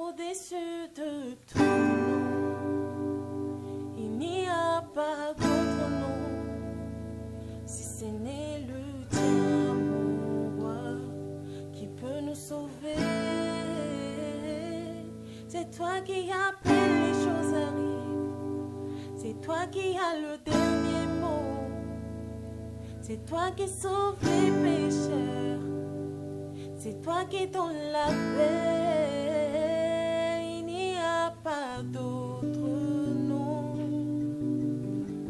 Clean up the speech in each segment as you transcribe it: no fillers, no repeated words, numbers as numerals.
Au-dessus de tout nom, il n'y a pas d'autre nom, si ce n'est le tien, mon roi, qui peut nous sauver. C'est toi qui appelles les choses arrivent, c'est toi qui as le dernier mot, c'est toi qui sauves les pécheurs, c'est toi qui donne la paix. Il n'y a pas d'autre nom.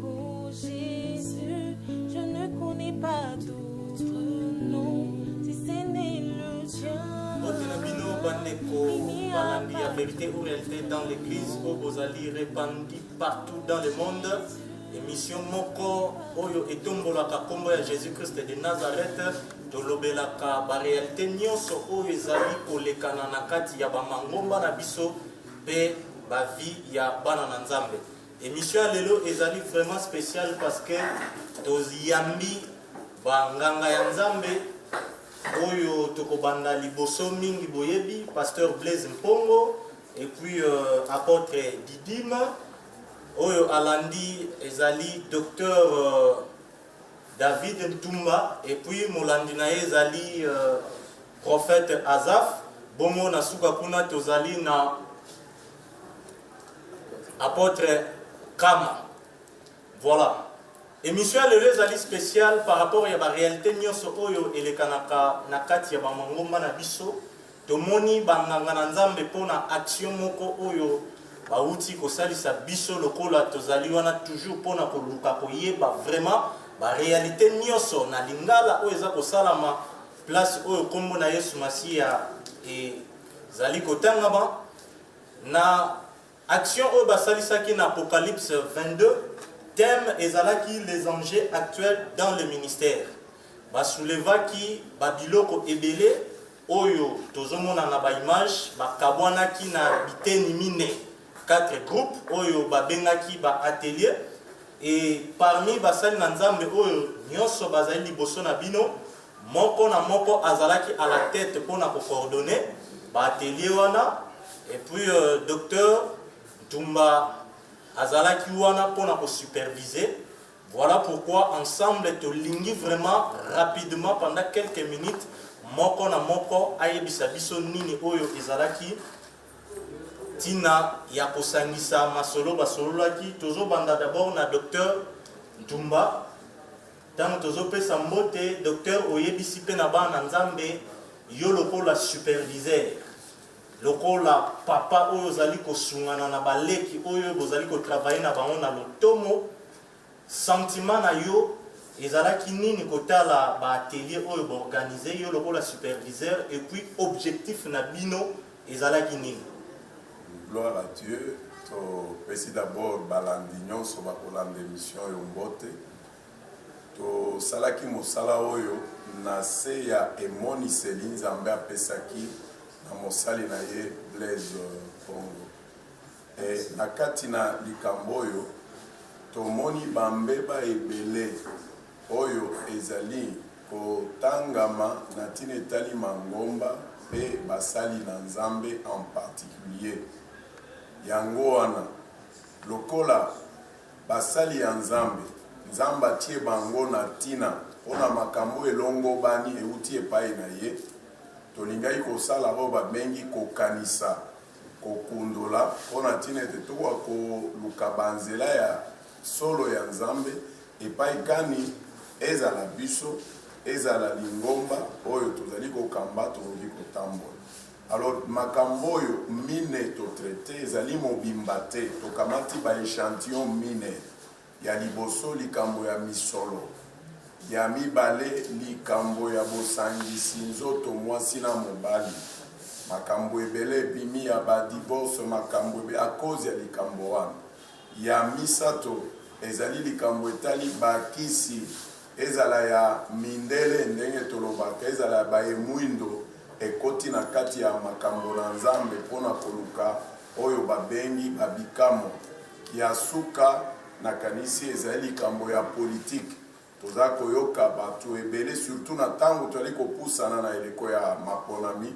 Oh Jésus, je ne connais pas d'autre nom, si ce n'est le tien. La vérité ou réalité dans l'église, au Bozali répandue partout dans le monde. Émission Moko, Oyo et Tombolaka Kombo ya Jésus-Christ de Nazareth, Tolobelaka, ba réalité nyonso Oyo ezali kolekana na kati ya ba mangomba na biso, pe ba vie ya bana na Nzambe. Émission lelo ezali vraiment spécial parce que toziyambi ba nganga ya Nzambe Oyo tokobanda liboso mingi boyebi, pasteur Blaise Mpongo et puis apôtre Didim. Oyo alandi ezali docteur David Ntumba et puis molandi na ezali prophète Azaf. Bongo na suka kuna tozali na apôtre Kama. Voilà. Émission lelo ezali spéciale par rapport à la réalité nyonso oyo elekanaka na kati ya bamangomba na biso. Tomoni banganga na Nzambe pona action moko oyo bauti kosalisa biso lokola tozali wana toujours pona koluka koyeba vraiment ba réalité nyonso na lingala oyo eza kosalama place oyo kombo na Yesu Masiya e zali kotangama na action oyo basalisaki na Apocalypse 22. Thème ezalaki les enjeux actuels dans le ministère. Basoulevaki babiloko ebele oyo tozomona na ba image bakabwanaki na biteni mine 4 groupes oyo babengaki ba atelier et parmi basali na Nzambe oyo nyonso bazali liboso na bino moko na moko azalaki à la tête pona ko coordonner ba atelier wana et puis docteur Tumba azalaki wana pona ko superviser. Voilà pourquoi ensemble tolingi vraiment rapidement pendant quelques minutes moko na moko ayebisa biso nini oyo ezalaki tina ya kosangisa masolo basololaki. Tozobanda d'abord na docteur Ntumba tango tozopesa mbote docteur oyebisi pe na bana Nzambe yo lokola superviseur lokola papa oyo ozali kosungana na baleki oyo bozali kotravailler na bango na lotomo sentiment na yo ezalaki nini kotala ba atelier oyo organiser yo lokola superviseur et puis objectif na bino ezalaki nini? Gloire à Dieu. To pesi d'abord balandi nyonso bakolanda émission yo mbote to salaki mosala oyo na se ya emoniseli Nzambe apesaki na mosali na ye Blaise Mpongo. E na kati na likambo oyo tomoni bambeba ebele oyo ezali kotangama na tina etali mangomba pe basali na Nzambe en particulier. Yango wana lokola basali ya Nzambe Nzambe atie bango na tina mpona makambo elongo bani euti epai na ye tolingai kosala oyo babengi kokanisa kokundola mpona tina ete tokoka koluka banzela ya solo ya Nzambe epai kani ezala biso ezala lingomba oyo tozali kokamba tokoki kotambola. Alors makambo oyo mine to traité ezali mobimba te tokamati ba échantillon mine ya liboso likambo ya misolo ya mibale likambo ya bosangisi nzoto mwasi na mobali makambo ebele ebimi ya ba divorce makambo ebele a cause ya likambo wana ya misato ezali likambo etali bakisi ezala ya mindele ndenge tolobaka ezala ya baemwindo ekoti na kati ya makambo na Nzambe mpona koluka oyo babengi babikamo ya suka na kanisi ezali likambo ya politique toza koyoka bato ebele surtout na tango tozali kopusana na eleko ya maponami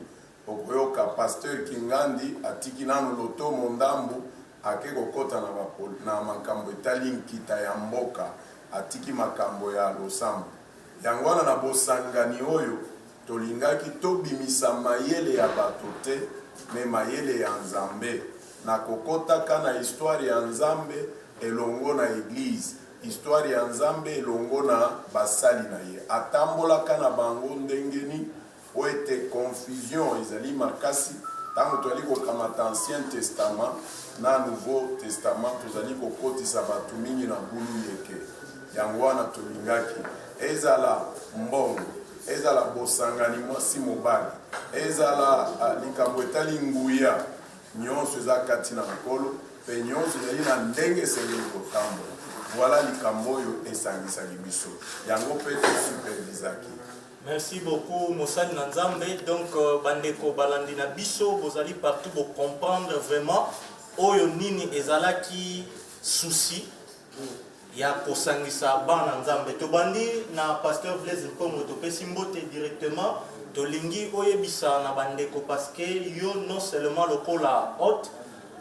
okoyoka pasteur Kingandi atiki nanu lotomo ndambu ake kokota na makambo etali nkita ya mboka atiki makambo ya losambo yango wana na bosangani oyo tolingaki tobimisa mayele ya bato te me mayele ya Nzambe na kokotaka na histoire ya Nzambe elongo na église histoire ya Nzambe elongo na basali na ye atambolaka na bango ndengeni oete confusion ezali makasi tango tozali kokamata ancien testament na nouveau testament tozali kokotisa bato mingi na bulu yeke yango wana tolingaki ezala mbongo ezala bosangani mwasi mobali ezala likambo etali nguya nyonso eza kati na mokolo pe nyonso ezali na ndenge esengeli kotambola voilà likambo oyo esangisaki biso yango mpe tosupervisaki. Merci beaucoup Mosali Nanzambe. Donc bandeko balandi na biso bozali partout pour comprendre vraiment oyo nini ezalaki souci ya kosangisa bana Nzambe. To bandi na pasteur Blaise Mpongo to pesi mbote directement to lingi oyebisa na bandeko parce que yo non seulement le kola hôte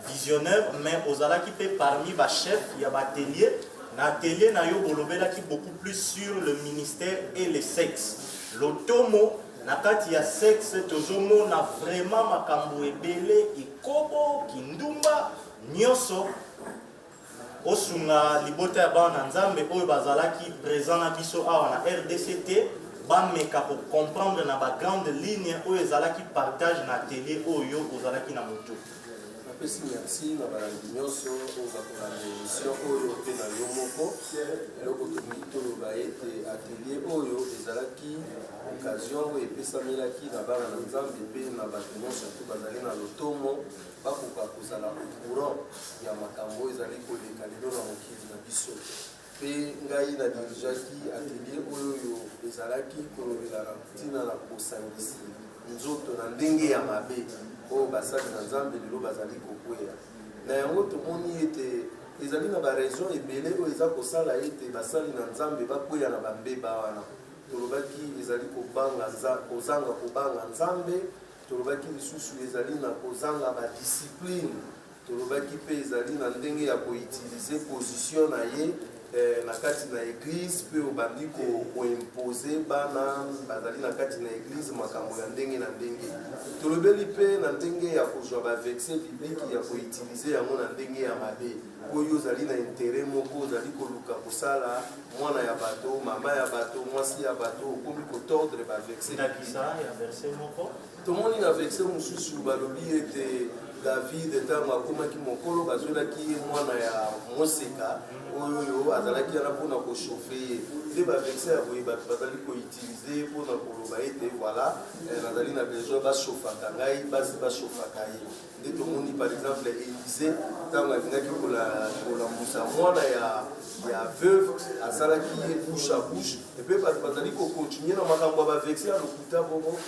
visionnaire mais ozalaki pe parmi ba chef ya batelier na atelier na yo bolobelaki beaucoup plus sur le ministère et le sexe. Lotomo na kati ya sexe tozomona vraiment makambo ebele ikobo kindumba nyonso osunga libota ya bana Nzambe oyo bazalaki présent na biso awa na RDCT bameka pour comprendre na ba grande ligne oyo ezalaki partage na atelier oyo ozalaki na moto. Merci na balandi nyonso ozakola na émission oyo mpe na yo moko eloko tolingi toloba ete atelier oyo ezalaki occasion oyo epesamelaki na bana na Nzambe mpe na bato nyonso to bazali na lotomo bakoka kozala courant ya makambo oyo ezali koleka lelo na mokili na biso mpe ngai na dirijaki atelier oyo ezalaki kolobela na ntina na kosangisi nzoto na ndenge ya mabe oyo basali na Nzambe lelo bazali kokwea na yango tomoni ete ezali na baraison ebele oyo eza kosala ete basali na Nzambe bakwea na bambeba wana tolobaki ezali kozanga kobanga Nzambe tolobaki lisusu ezali na kozanga badiscipline tolobaki mpe ezali na ndenge ya koutilize position na ye na kati na église mpe obandi koimpose bana bazali na kati na église makambo ya ndenge na ndenge tolobeli mpe na ndenge ya kozwa baverset biblike ya koutilize yango na ndenge ya mabe oyo ozali na intérêt moko ozali koluka kosala mwana ya bato mama ya bato mwasi ya bato okomi kotordre baverset tomoni na verset mosusu balobi ete David ntango akomaki mokolo bazwelaki ye mwana ya moseka oyo azalaki wana mpona kochauffe ye nde baverse ya boye bato bazali koutilize mpona koloba ete voilà nazali na besoin bachauffaka ngai basi bachauffaka ye nde tomoni par exemple Élise ntango alingaki kolambusa mwana ya veuve asalaki ye bouche à bouche epe bato bazali kocontinue na makambo ya baverse ya lokuta bongo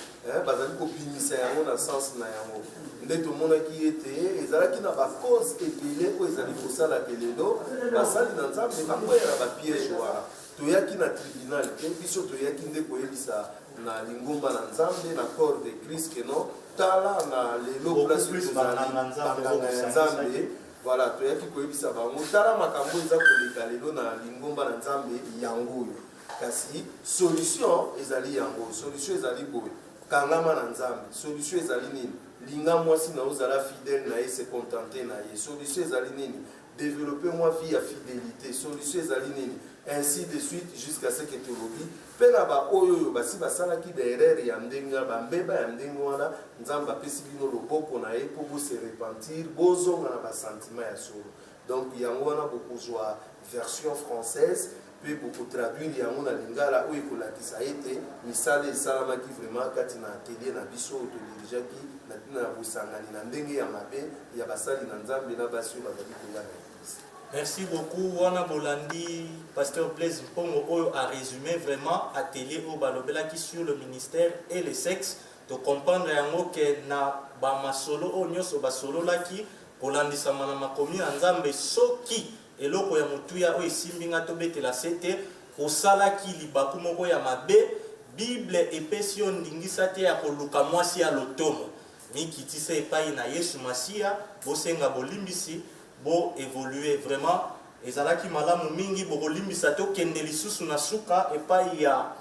bazali kopimisa yango na sens na yango nde tomonaki ete ezalaki na bacause ebele oyo ezali kosala te lelo basali na Nzambe bakweyela bapiège wana toyaki na tribunal te biso toyaki nde koyebisa na lingomba na Nzambe na corps de Christ keno tala na lelo place tozali banganga ya Nzambe voilà toyaki koyebisa bango tala makambo eza koleka lelo na lingomba na Nzambe yango oyo kasi solution ezali yango solution ezali boye kangama na Nzambe solution ezali nini linga mwasi na ozala fidèle na ye se contenter na ye solution ezali nini développer moi vie ya fidélité solution ezali nini ainsi de suite jusqu'à ce que tolobi mpe na baoyo basi basalaki baerreur ya ndenge bambeba ya ndenge wana Nzambe apesi bino loboko na ye mpo bose repentir bozonga na basentiment ya solo donc yango wana bokozwa version française mpe bokotraduire yango na lingala oyo ekolakisa ete misala esalamaki vraiment kati na atelier na biso oyo todirijaki na ntina ya bosangani na ndenge ya mabe ya basali na Nzambe na basi oyo bazali koya na église. Merci beaucoup wana bolandi pasteur Blaise Mpongo oyo a résumé vraiment atelier oyo balobelaki sur le ministère et le sexe to comprendre yango ke na bamasolo oyo nyonso basololaki kolandisama na makomi ya Nzambe soki eloko ya motuya oyo esimbinga tobetela sete osalaki libaku moko ya mabe Bible epesi yo ndingisa te ya koluka mwasi ya lotomo mikitisa epai na Yesu Masia bosenga bolimbisi bo évoluer vraiment ezalaki malamu mingi bokolimbisa to kende lisusu na suka epai ya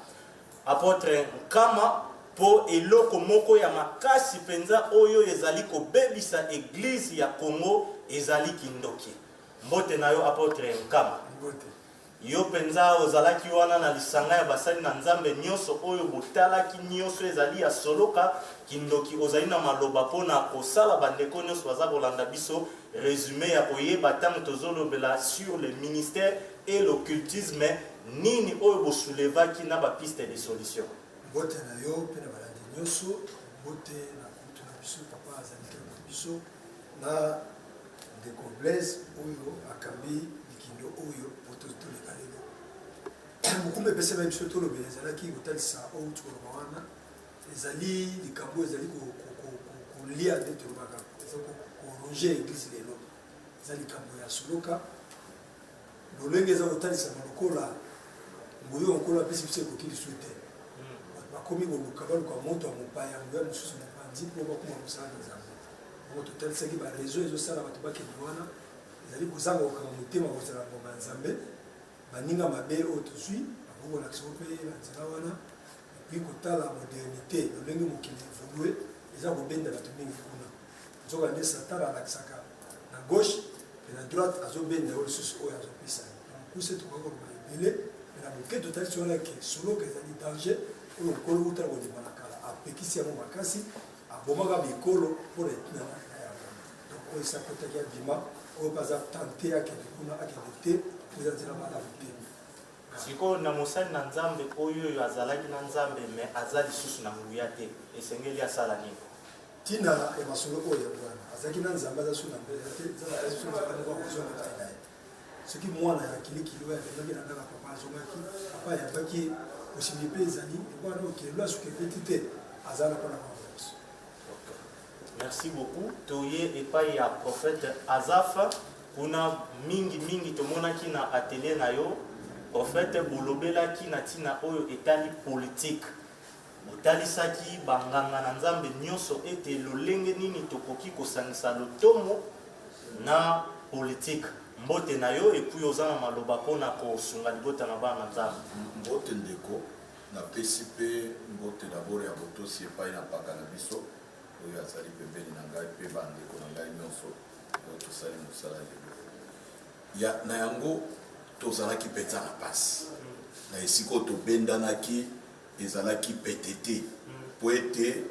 apôtre Nkama po eloko moko ya makasi penza oyo ezali kobebisa église ya Congo ezali kindoki mbote na yo apôtre Nkama mbote yo penza ozalaki wana na lisanga ya basali na nzambe nyonso oyo botalaki nyonso ezali ya soloka kindoki ozali na maloba pona kosala bandeko nyonso baza kolanda biso résumé ya koyeba tango tozolobela sur le ministère et l'occultisme nini oyo bosoulevaki na bapiste de solution mbote na yo mpe na balandi nyonso mbote na kutu na biso papa azalaki na biso na ndeko Blaise oyo akambi likindo oyo toleka lelo mokumba epesema biso tolobela ezalaki kotalisa oyo tukoloba wana ezali likambo ezali kolia nde tolobaka eza koronge eglise lelo eza likambo ya soloka lolenge eza kotalisama lokola ngoyo nkolo apesi biso ekoki lisu te bakomi koluka baluka moto ya mopaya ngoya mosusu mopandi mpo bakoma mosala na nzambe ngo totalisaki barezo ezosala bato bakende wana ezali kozanga kokanga motema kozala ngoma ya nzambe baninga mabe oyo tozwi bakokolakisa mpe banzela wana epui kotala modernité lolenge mokili evolue eza kobenda bato mingi kuna nzoka nde satan alakisaka na gauche mpe na droite azobenda oyo lisusu oyo azopesa mokuse tokakoloba ebele me na moke totalisi wana ke soloka ezali danger oyo nkolo utala kondima na kala apekisi yango makasi abomaka mikolo mpona etina na yango donc oyo esakotaki abima oyo baza tante akende kuna akende te eza nzela malamu te sikoyo na mosali na nzambe oyo azalaki na nzambe me aza lisusu na nguya te esengeli asala nini ntina ya masolo oyo ya bwana azalaki na nzambe aza su na mbele te kozonga na ye soki mwana ya kilikili oyo akendaki na ndaka papa azongaki papa ayambaki osili mpe ezali ekwana okelo asuki epeti te aza na mpona maboso. Merci beaucoup. Toye epai ya prophète Azaf kuna mingi tomonaki na atelier na yo prophète bolobelaki na tina oyo etali politique botalisaki banganga na nzambe nyonso ete lolenge nini tokoki kosangisa lotomo na politique mbote na yo epuis oza na maloba mpona kosunga libota na bana nzambe mbote ndeko na PCP mbote d'abord ya botosi epai na mpaka na biso oyo azali pembeni na ngai mpe bandeko na ngai nyonso oyo tosali mosala lelo na yango tozalaki mpenza na pasi na esika tobendanaki ezalaki pete te po ete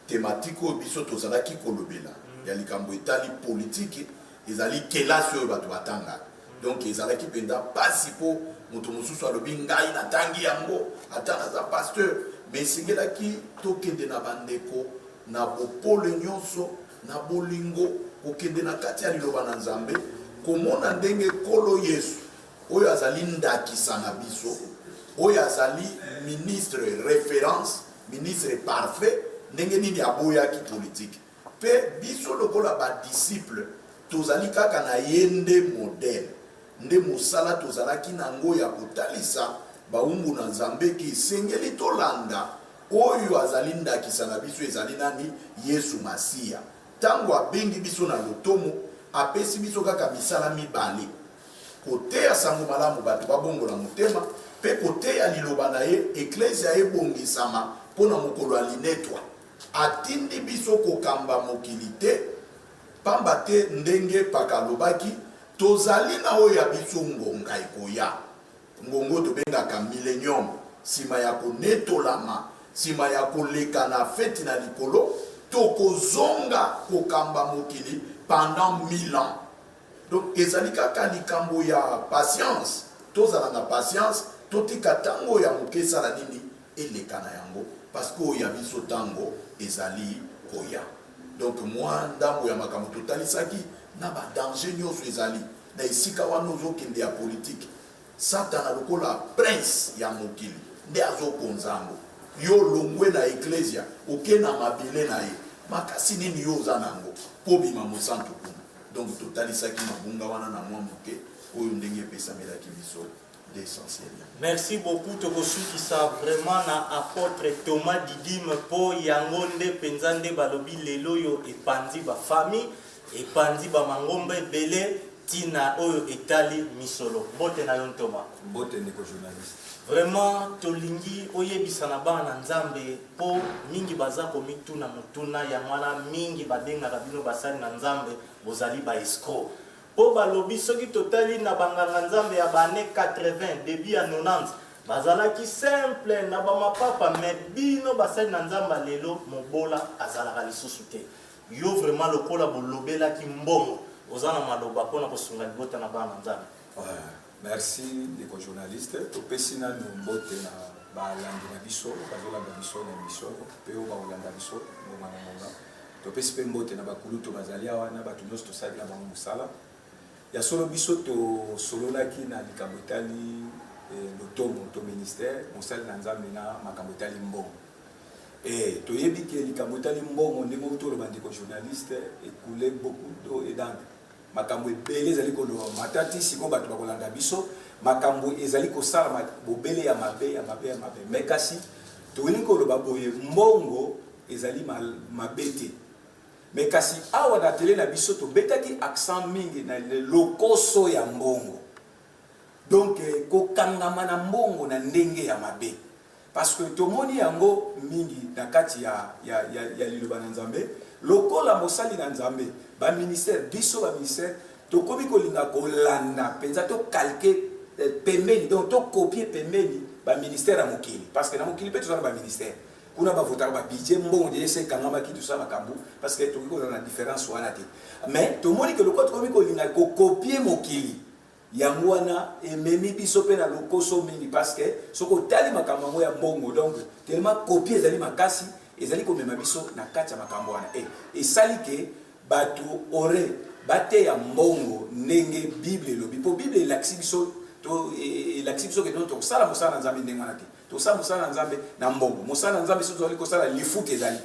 tematike oyo biso tozalaki kolobela ya likambo etali politike ezali kelasi oyo bato batangaka donc ezalaki mpenza pasi mpo moto mosusu alobi ngai natangi yango ata naza pasteur mais esengelaki tokende na bandeko na bopole nyonso na bolingo kokende na kati ya liloba na nzambe komona ndenge nkolo yesu oyo azali ndakisa na biso oyo azali ministre référence ministre parfait ndenge nini aboyaki politique mpe biso lokola badisciple tozali kaka na ye nde modele nde mosala tozalaki nango ya kotalisa baumbu na nzambe ki esengeli tolanda oyo azali ndakisa na biso ezali nani Yesu Masiya ntango abengi biso na lotomo apesi biso kaka misala mibale koteya sango malamu bato babongola motema mpe koteya liloba na ye eklesia ebongisama mpona mokolo alinetwa atindi biso kokamba mokili te pamba te ndenge paka alobaki tozali na oyo ya biso ngonga ekoya ngongo tobengaka millennium nsima ya konetolama nsima ya koleka na feti na likolo tokozonga kokamba mokili pendant 1000 ans donc ezali kaka likambo ya patience tozala na patience totika tango ya moke esala nini eleka na yango parce que oyo ya biso ntango ezali koya donc mwa ndambo ya makambo totalisaki na badanger nyonso ezali na esika wana ozokende ya politike satana lokola prince ya mokili nde azokonzango yo longwe na eklesia oke na mabele na ye makasi nini yo oza nango mpo bima mosantu kuna donc totalisaki mabunga wana na mwa moke oyo ndenge epesamelaki biso l'essentiel. Merci beaucoup Tokosu qui ça vraiment na apôtre Thomas Didim po yangonde penzande balobi lelo yo epandi ba famille epandi ba mangombe belé tina oyo etali misolo. Bote na yon Thomas. Bote ndeko journaliste. Vraiment tolingi oyebisa na bana nzambe po mingi baza komituna mutuna ya mwana mingi badenga kabino basali na nzambe bozali ba escroc. Po balobi soki totali na banganga nzambe ya bane 80 début ya 90 bazalaki simple na bamapapa mais bino basali na nzambe lelo mobola azalaka lisusu te. Yo vraiment lokola bolobelaki mbongo ozana maloba pona kosunga libota na bana nzambe. Merci ndeko journaliste. Topesi na mbote na balandi na biso bazolanda biso na émission pe o baolanda biso ngoma na ngoma. Topesi pe mbote na bakuluto bazali awa na batu nyonso tosali na bango mosala. Ya solo biso to sololaki na likambo etali lotomo to ministère mosali na nzambe na makambo etali mbongo. Toyebi ke likambo etali mbongo ndenge toloba ndeko journaliste écoulé beaucoup d'eau et d'encre. Makambo ebele ezali koloba matati siko bato bakolanda biso makambo ezali kosala bobele ya mabe ya mabe ya mabe mais kasi tolingi koloba boye mbongo ezali mabe te mais kasi awa na tele na biso tobetaki accent mingi na lokoso ya mbongo donc kokangama na mbongo na ndenge ya mabe parce que tomoni yango mingi na kati ya liloba na nzambe lokola mosali na nzambe ba ministère biso ba ministère to komi kolinga kolanda penza to calquer pembeni donc to copier pembeni ba ministère ya mokili parce que na mokili pe to ba ministère kuna ba votaka ba budget mbongo de ese kangama ki to sa makambu parce que to ko na différence wana te mais to moni que lokola to komi kolinga ko copier mokili yango wana ememi biso pe na lokoso mingi parce que soko tali makambo ya mbongo donc tellement copier ezali makasi ezali komema biso na kati ya makambo wana esali ke bato ore bate ya mbongo ndenge bible elobi po bible elakisi biso ke non tosala mosala na nzambe ndenge wana te tosala mosala na nzambe na mbongo mosala na nzambe so tozali kosala lifuta ezali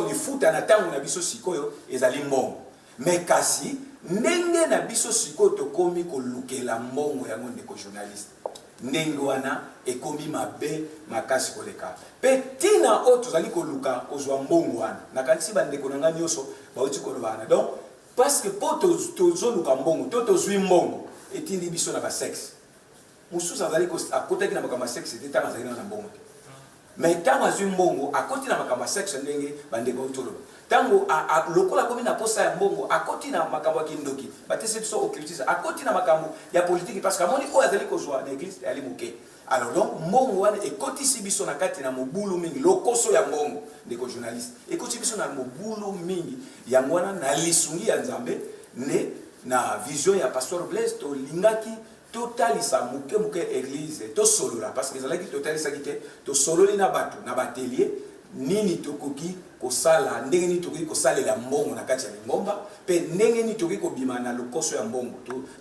lifuta na ntango na biso sikoyo ezali mbongo mais kasi ndenge na biso sikoyo tokomi kolukela mbongo yango ndeko journaliste ndenge wana ekomi mabe makasi koleka pe tina oyo tozali koluka kozwa mbongo wana nakanisi bandeko na ngai nyonso bauti koloba wana donc parce que po tozoluka mbongo to tozwi mbongo etindi biso na basexe mosusu azali akotaki na makambo ya sexe te ntango azali na mbongo te mais ntango azwi mbongo akoti na makambo ya sexe ndenge bandeko bauti koloba tango lokola komi na posa ya mbongo akoti na makambo ya kindoki batese biso occultisme akoti na makambo ya politique parce que amoni oyo azali kozwa na église ali moke alors donc mbongo wana ekotisi biso na kati na mobulu mingi lokoso ya mbongo ndeko journaliste ekotisi biso na mobulu mingi yango wana na lisungi ya nzambe ne na vision ya pasteur Blaise tolingaki totalisa moke église tosolola parce que ezalaki totalisaki te tosololi na bato na batelier nini tokoki kosala ndenge nini tokoki kosalela mbongo na kati ya lingomba pe ndenge nini tokoki kobima na lokoso ya mbongo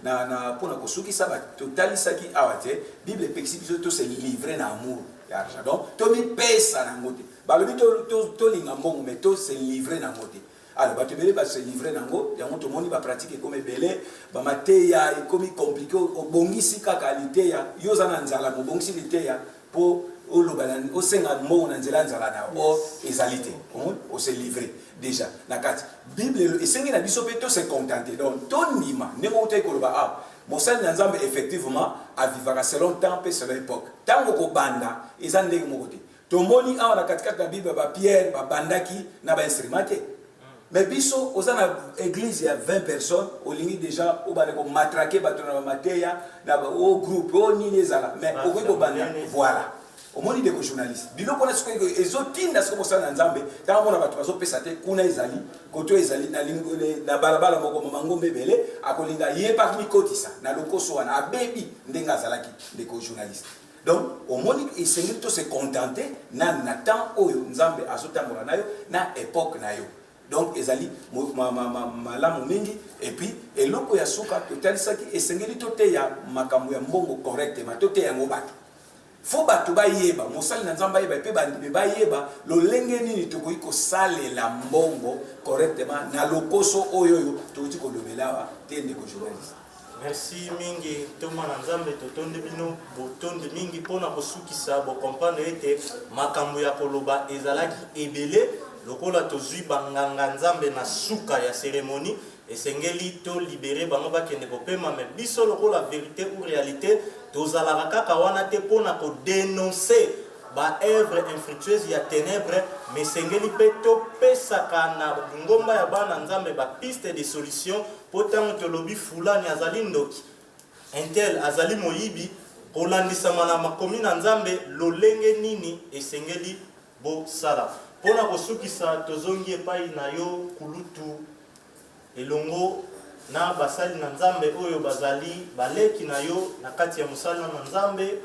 na pona kosukisa bato totalisaki awa te bible epekisi biso to se livrer na amour ya argent donc tomipesa nango te balobi tolinga mbongo mais to se livrer nango te alors bato ebele base livrer nango yango tomoni bapratique ekomi ebele bamateya ekomi compliqué obongisi kaka liteya yo oza na nzala mobongisi liteya mpo osenga mbongo na nzela nzala na o ezali te ose livrer déjà na kati bible esengi na biso mpe to se contenter donc tondima ndenge otaki koloba mosali na nzambe effectivement avivaka selon temps mpe selon époque ntango kobanda eza ndenge moko te tomoni awa na katikati na bible bapierre babandaki na bainstrument te mais biso oza na église ya 20 personnes olingi déjà obande komatrake bato na bamateya na o groupe o nini ezala mais okoki kobanda voilà omoni ndeko journaliste biloko na sikoyo ezotinda siko mosala na nzambe ntango mona bato bazopesa te kuna ezali koto ezali na balabala moko mangombe ebele akolinga ye parmi kotisa na lokoso wana abebi ndenge azalaki ndeko journaliste donc omoni esengeli to se contenter na temps oyo nzambe azotambola nayo na époque na yo donc ezali malamu mingi et puis eloko ya suka totalisaki esengeli toteya makambo ya mbongo correctement toteya yango bato fo bato bayeba mosali na nzambe bayeba pe bandimi bayeba lolenge nini tokoki kosalela mbongo correctement na lokoso oyo tokoki kolobela te ndeko journaliste Merci mingi toma na nzambe totonde bino botonde mingi pona kosukisa bo comprendre ete makambo ya koloba ezalaki ebele lokola tozwi banganga nzambe na suka ya cérémonie esengeli to libérer bango bakende kopema mais biso lokola vérité ou réalité tozalaka kaka wana te pona ko dénoncer ba œuvre infructueuse ya ténèbres mais sengeli pe to pesaka na ngomba ya bana nzambe ba piste de solution potango tolobi fulani azali ndoki intel azali moyibi kolandisama na makomi na nzambe lolenge nini esengeli bo sala pona kosukisa tozongi epai na yo kulutu elongo na basali na nzambe oyo bazali baleki na yo na kati ya mosala na nzambe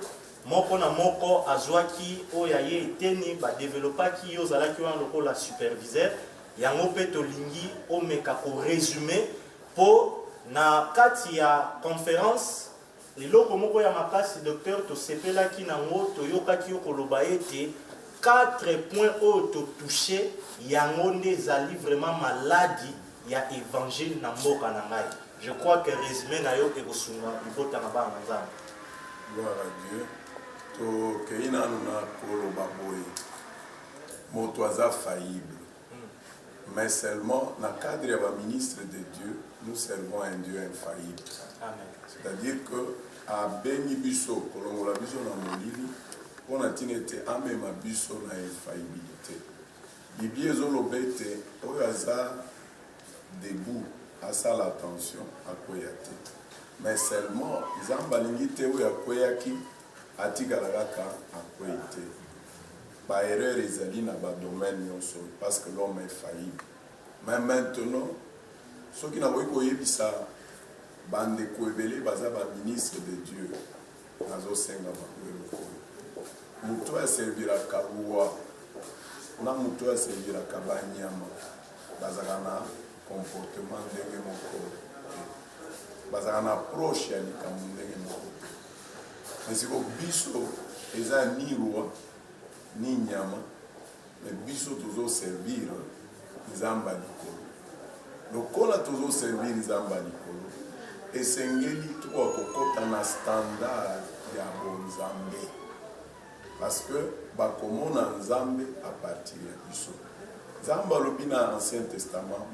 moko na moko azwaki oyo ye eteni badevelopaki yo ozalaki wana lokola superviseur yango mpe tolingi omeka koresume mpo na kati ya conférence liloko moko ya makasi docteur tosepelaki nango toyokaki yo koloba ete 4 points oyo totouche yango nde ezali vraiment maladi ya évangile na mboka na ngai. Je crois que résumé na yo ekosunga libota na bana nzambe. Gloire à Dieu. To keina na koloba boye. Moto aza faillible. Mais seulement dans le cadre de la ministre de Dieu, nous servons un Dieu infaillible. C'est-à-dire que à Beni Biso, Kolongola Biso na Molili, on a tinete amema Biso na infaillibilité. Bibi ezolobete oyaza debout à ça l'attention à koyate. Mais seulement zambalingite oya koyaki atigalaka à koyate. Par erreur ezali na ba domaine nyonso parce que l'homme est faillible. Mais maintenant ceux qui n'ont pas koyebisa bande ko ebele baza ba ministre de Dieu nazo senga ba ko. Muto a servira kawa na muto a servira kabanyama bazana comportement ndenge moko bazana approche ya likambo ndenge moko. Mais c'est ko biso eza ni roi ni nyama mais biso tozo servir nzamba likolo lokola tozo servir nzamba likolo esengeli tukwa kokota na standard ya bonzambe parce que bakomona nzambe à partir ya biso nzamba lobi na ancien testament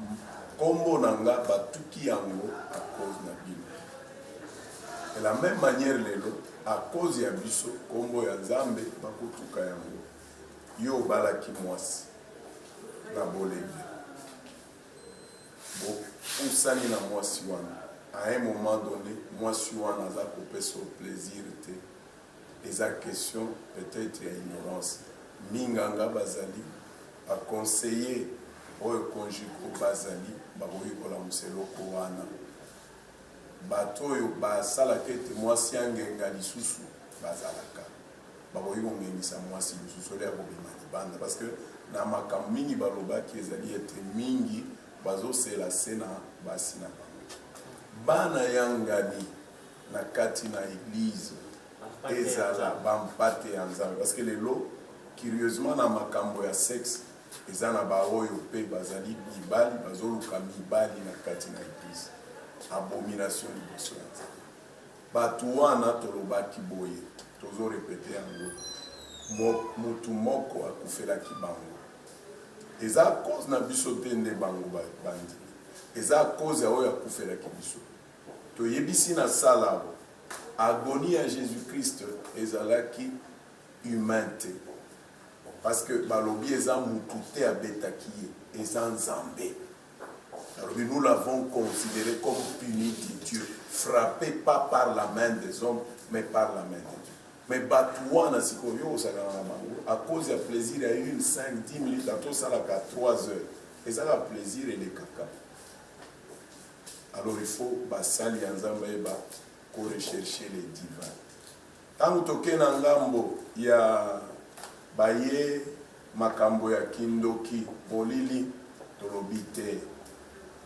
kombo nanga batuki yango à cause na bino. De la même manière lelo à cause ya biso kombo ya nzambe bakotuka yango yo balaki mwasi na bolenge bo usani na mwasi wana à un moment donné mwasi wana aza kopesa plaisir te eza question peut-être ya ignorance minganga bazali a conseiller oyo conjugal bazali bakoyikola museloko wana bato oyo basalaka ete mwasi angenga lisusu bazalaka bakoki kongengisa mwasi lisusu oyo ya kobima libanda parce que na makambo mingi balobaki ezali ete mingi bazosela se na basi na bango bana yangani na kati na église ezala bampate ya nzambe parce que lelo curieusement na makambo ya sexe eza na baoyo mpe bazali mibali bazoluka mibali na kati na église abomination liboso ya nzambe bato wana tolobaki boye tozorepete yango motu moko akufelaki bango eza cause na biso te nde bango bandimi eza cause ya oyo akufelaki biso toyebisi na sala agonie ya Jésus-Christ ezalaki humain te parce que balobi eza mutu te abetaki ye eza nzambe. Alors nous l'avons considéré comme puni de Dieu, frappé pas par la main des hommes, mais par la main de Dieu. Mais Batouana, à cause du plaisir, il y a eu 5-10 minutes, à tout ça, à 3 heures. Et ça, le plaisir et les caca. Alors il faut basali ensemble pour rechercher les divins. Tant que na ngambo ya baye makambo ya kindoki bolili tolobite.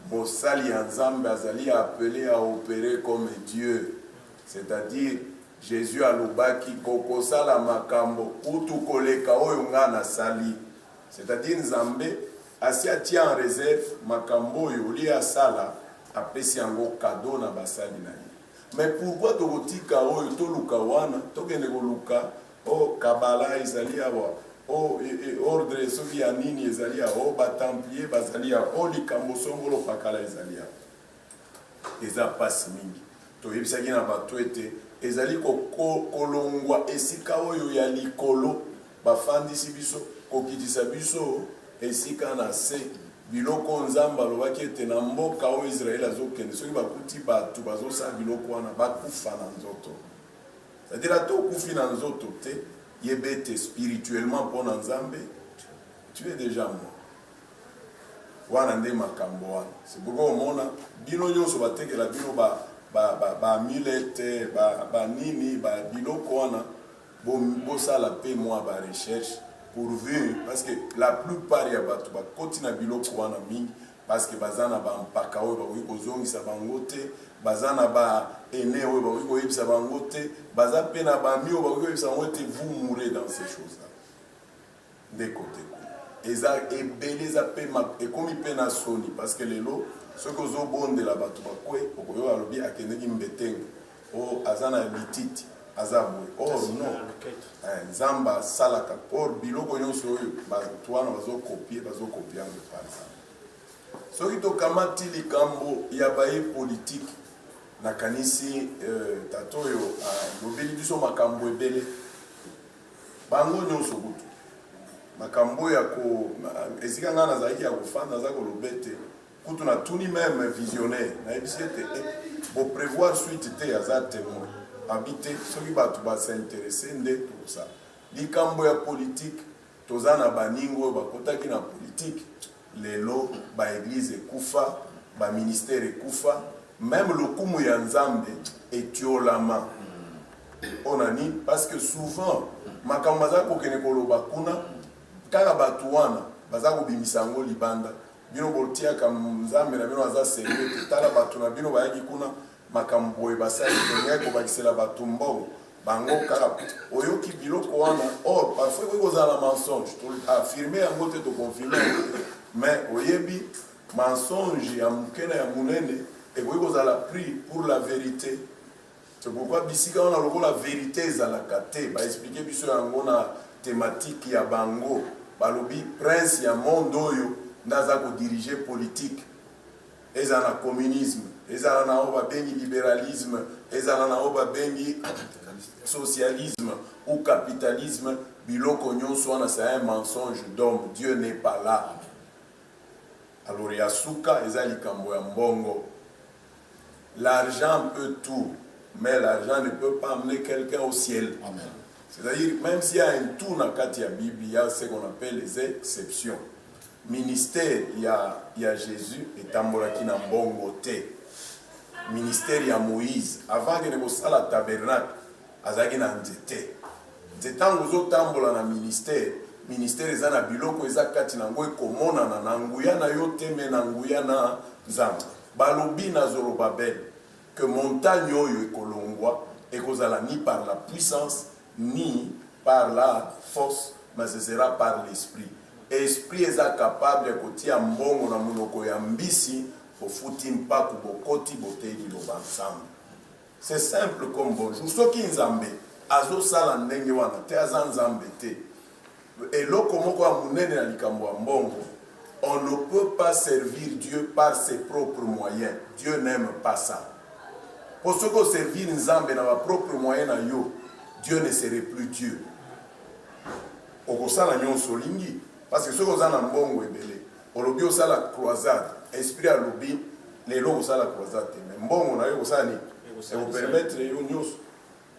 Mosali Nzambe azali appelé à opérer comme Dieu, c'est-à-dire Jésus a lobaki kokosala makambo utu koleka oyo ngana sali, c'est-à-dire Nzambe asiati en réserve makambo oyo li asala apesi yango cadeau na basali na ye. mais pourquoi tokotika oyo toluka wana tokende koluka o kabala ezali awa o ordre soki ya nini ezali awa o batemplier bazali awa o likambo songolo pakala ezali awa eza pasi mingi toyebisaki na bato ete ezali kolongwa esika oyo ya likolo bafandisi biso kokitisa biso esika na se biloko nzambe alobaki ete na mboka oyo Israeli azokende soki bakuti bato bazosala biloko wana bakufa na nzoto c'est-à-dire ata okufi na nzoto te yebe ete spirituellement mpo na nzambe tu es déjà mort wana nde makambo wana c'est pourquoi omona bino nyonso batekela bino bamulete banini biloko wana bosala mpe mwa barecherche pourvu parce que la plupart ya bato bakoti na biloko wana mingi parce que baza na bampaka oyo bakoki kozongisa bango te baza na baene oyo bakoki koyebisa bango te baza mpe na bami oyo bakoki koyebisa bango te vous mourrez dans ces choses là nde kote kuna eza ebele eza mpe ekomi mpe na soni parce que lelo soki ozobondela bato bakwe okoyo alobi akendeki mbetenge o aza na lititi aza boye or non nzambe asalaka or biloko nyonso oyo bato wana bazokopie yango par exemple soki tokamati likambo ya baye politike nakanisi tato oyo alobeli biso makambo ebele bango nyonso kutu makambo ya esika ngai nazalaki ya kofanda naza koloba ete kutu natuni meme visionnaire nayebisi ete boprévoir suite te aza témoin abi te soki bato basinteresse nde tokosala likambo ya politike toza na baningo oyo bakotaki na politike lelo baeglize ekufa baministère ekufa même lokumu ya nzambe etiolama onani parce que souvent makambo baza kokende koloba kuna kaka bato wana baza kobimisa yango libanda bino botiaka nzambe na bino aza serio te tala bato na bino bayaki kuna makambo boye basali tengaki kobakisela bato mbongo bango kaka oyoki biloko wana or parfois ekoki kozala mensonge affirme yango te toconfirme yango te mais oyebi mensonge ya moke na ya monene ekoki kozala pris pour la vérité c'est pourquoi bisika wana lokola vérité ezalaka te baexplike biso yango na thématique ya bango balobi prince ya monde oyo ndaza kodirige politique ezala na communisme ezala na oyo babengi libéralisme ezala na oyo babengi socialisme ou capitalisme biloko nyonso wana c'est un mensonge d'homme. Dieu n'est pas là. Alors ya suka eza likambo ya mbongo. L'argent peut tout, mais l'argent ne peut pas amener quelqu'un au ciel. Amen. C'est-à-dire, même s'il y a un tout dans la Bible, il y a ce qu'on appelle les exceptions. Ministère, il y a Jésus et Tamboraki na mbongo te. Ministère, il y a Moïse. Avant que ne soit la tabernacle, azaki na nzete. Nzetan gozo tambola na ministère. Ministère eza na biloko eza kati na ngo ekomona na nguya na yo teme na nguya na nzambe. Balobi na Zorobabel que montagne oyo ekolongwa ekozala ni par la puissance ni par la force, mais ce sera par l'esprit. Esprit est capable de kotia mbongo na munoko ya mbisi ofuti mpaku bokoti boteli loba ensemble. C'est simple comme bonjour. Soki nzambe azo sala ndenge wana te aza nzambe te. Eloko moko ya munene na likambo ya mbongo. On ne peut pas servir Dieu par ses propres moyens. Dieu n'aime pas ça. Pour ce qu'on servir nzambe na ba propres moyens na yo, Dieu ne serait plus Dieu. Okosala nyonso lingi parce que ce qu'on a na mbongo ebele. Olobi osala croisade, esprit alobi lelo osala croisade mais mbongo na yo osala ni et vous permettre yo nyonso.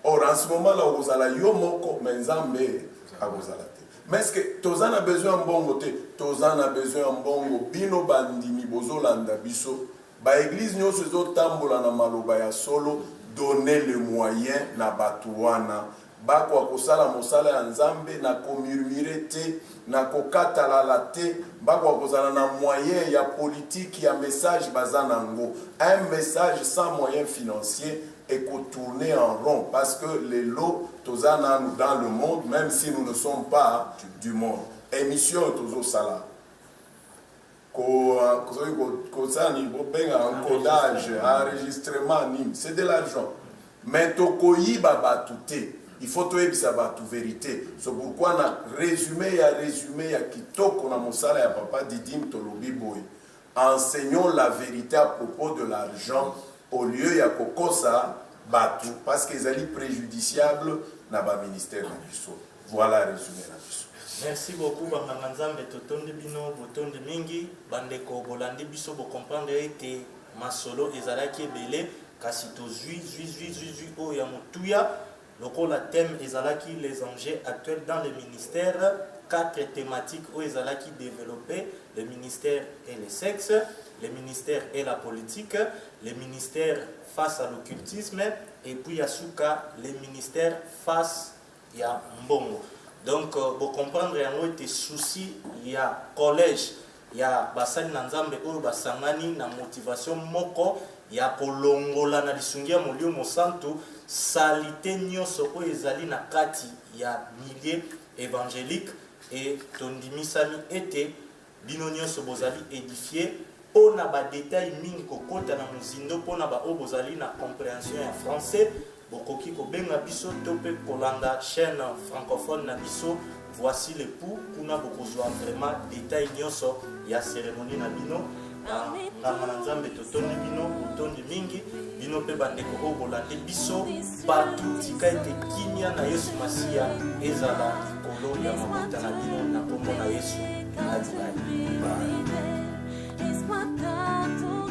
Or en ce moment là osala yo moko mais nzambe akozala te. Mais est-ce que tozana besoin mbongo te? Tozana besoin mbongo bino bandimi bozolanda biso. Ba église nyonso ezotambola na maloba ya solo. Donner le moyen na batuwana bakwa kosala mosala ya nzambe na komurmure te na kokatalala te bakwa kozala na moyen ya politique ya message bazanango un message sans moyen financier et tourner en rond parce que les lots tozana dans le monde même si nous ne sommes pas du monde émission tozo sala encodage, enregistrement, c'est de l'argent. mais tokoyiba batu te. Il faut toyebisa batu vérité. C'est pourquoi na résumé ya kitoko na mosala ya papa Didim tolobi boy. Enseignons la vérité à propos de l'argent au lieu ya kokosa batu parce qu'ils allaient préjudiciable na ba ministère na biso. Voilà résumé na biso. Merci beaucoup banganga nzambe totonde bino botonde mingi bandeko bolandi biso bo comprendre ete masolo ezalaki ebele kasi tozui o ya motuya lokola thème ezalaki les enjeux actuels dans le ministère, 4 thématiques où ezalaki développé le ministère et le sexe, le ministère et la politique, le ministère face à l'occultisme et puis yasuka le ministère face à mbongo. Donc pour comprendre yango ete souci ya collège ya basali na nzambe oyo basangani na motivation moko ya kolongola na lisungia molio mosantu salite nyonso oyo ezali na kati ya milieu évangélique et tondimisami ete bino nyonso bozali édifié pona ba détail mingi kokota na mozindo pona ba oyo bozali na compréhension ya français bokoki kobenga biso to pe kolanda chaîne francophone na biso voici le pou kuna bokozwa vraiment détail nyonso ya cérémonie na bino ngamba na nzambe totondi bino botondi mingi bino mpe bandeko oyo bolande biso partout tika ete kimia na yesu masiya ezala likolo ya mabota na bino na kombo na yesu. Bye.